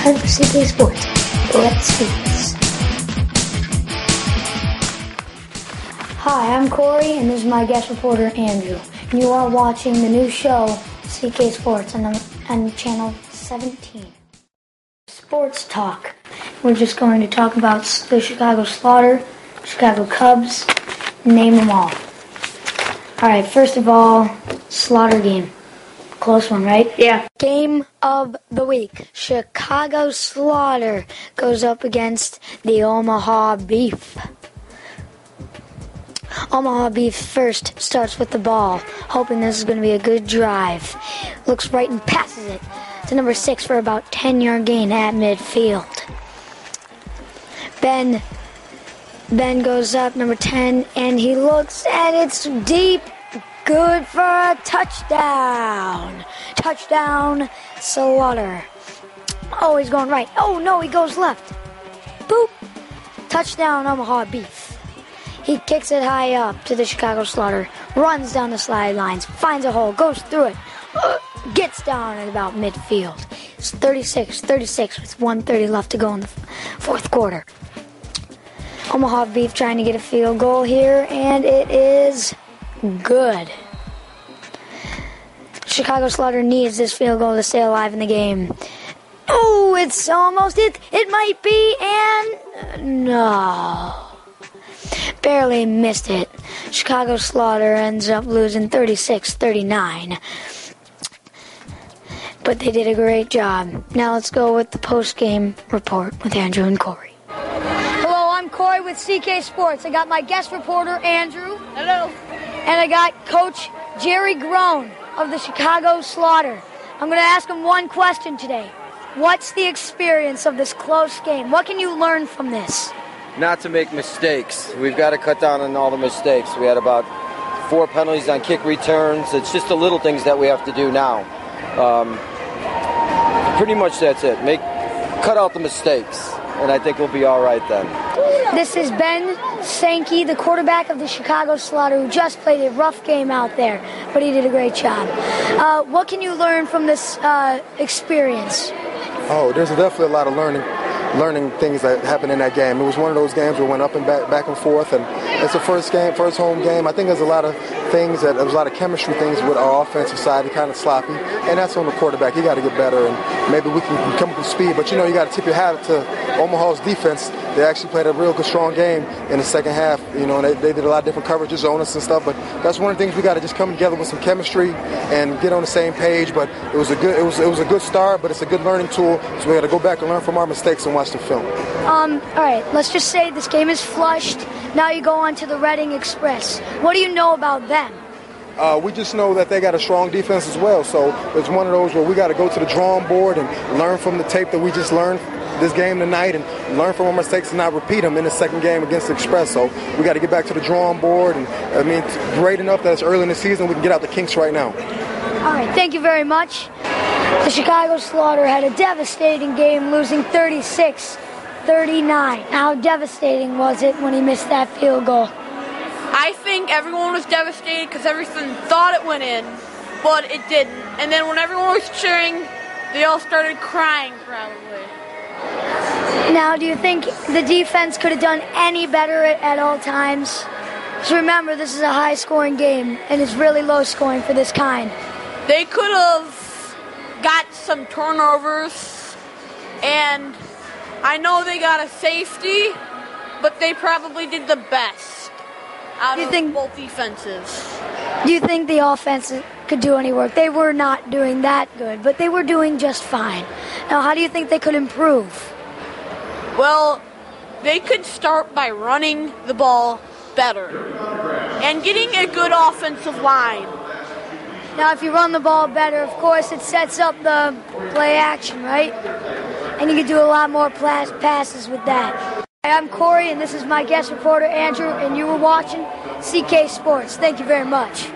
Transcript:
time for CK Sports. Let's do this. Hi, I'm Corey, and this is my guest reporter, Andrew. And you are watching the new show, CK Sports, on Channel 17. Sports Talk. We're just going to talk about the Chicago Slaughter, Chicago Cubs, name them all. Alright, first of all, Slaughter game. Close one, right? Yeah. Game of the week. Chicago Slaughter goes up against the Omaha Beef. Omaha Beef first starts with the ball, hoping this is going to be a good drive. Looks right and passes it to number 6 for about 10-yard gain at midfield. Ben goes up, number 10, and he looks, and it's deep. Good for a touchdown. Touchdown, Slaughter. Oh, he's going right. Oh, no, he goes left. Boop. Touchdown, Omaha Beef. He kicks it high up to the Chicago Slaughter, runs down the sidelines, finds a hole, goes through it, gets down at about midfield. It's 36 with 1:30 left to go in the fourth quarter. Omaha Beef trying to get a field goal here, and it is good. Chicago Slaughter needs this field goal to stay alive in the game. Oh, it's almost it. It might be, and no. Barely missed it. Chicago Slaughter ends up losing 36-39. But they did a great job. Now let's go with the post-game report with Andrew and Corey. Hello, I'm Corey with CK Sports. I got my guest reporter, Andrew. Hello. And I got Coach Jerry Groen of the Chicago Slaughter. I'm going to ask him one question today. What's the experience of this close game? What can you learn from this? Not to make mistakes. We've got to cut down on all the mistakes. We had about 4 penalties on kick returns. It's just the little things that we have to do now. Pretty much that's it. Cut out the mistakes, and I think we'll be all right then. This is Ben Sankey, the quarterback of the Chicago Slaughter, who just played a rough game out there, but he did a great job. What can you learn from this experience? Oh, there's definitely a lot of learning things that happened in that game. It was one of those games where we went up and back and forth, and it's the first home game. I think there's a lot of things there's a lot of chemistry things with our offensive side, kind of sloppy, and that's on the quarterback. He got to get better, and maybe we can come up with speed. But you got to tip your hat to Omaha's defense. They actually played a real good, strong game in the second half. And they did a lot of different coverages on us and stuff. But that's one of the things we got to just come together with some chemistry and get on the same page. But it was a good start, but it's a good learning tool. So we got to go back and learn from our mistakes and watch the film. All right, let's just say this game is flushed. Now you go on to the Reading Express. What do you know about them? We just know that they got a strong defense as well. So it's one of those where we got to go to the drawing board and learn from the tape that we just learned this game tonight and learn from our mistakes and not repeat them in the second game against the Express. So we got to get back to the drawing board. And it's great enough that it's early in the season. We can get out the kinks right now. All right, thank you very much. The Chicago Slaughter had a devastating game, losing 36-39. How devastating was it when he missed that field goal? I think everyone was devastated because everyone thought it went in, but it didn't. And then when everyone was cheering, they all started crying probably. Now, do you think the defense could have done any better at all times? So remember, this is a high-scoring game, and it's really low-scoring for this kind. They could have got some turnovers, and I know they got a safety, but they probably did the best out of both defenses. Do you think the offense could do any work? They were not doing that good, but they were doing just fine. Now, how do you think they could improve? Well, they could start by running the ball better and getting a good offensive line. Now, if you run the ball better, of course, it sets up the play action, right? And you can do a lot more passes with that. Hi, I'm Corey, and this is my guest reporter, Andrew, and you were watching CK Sports. Thank you very much.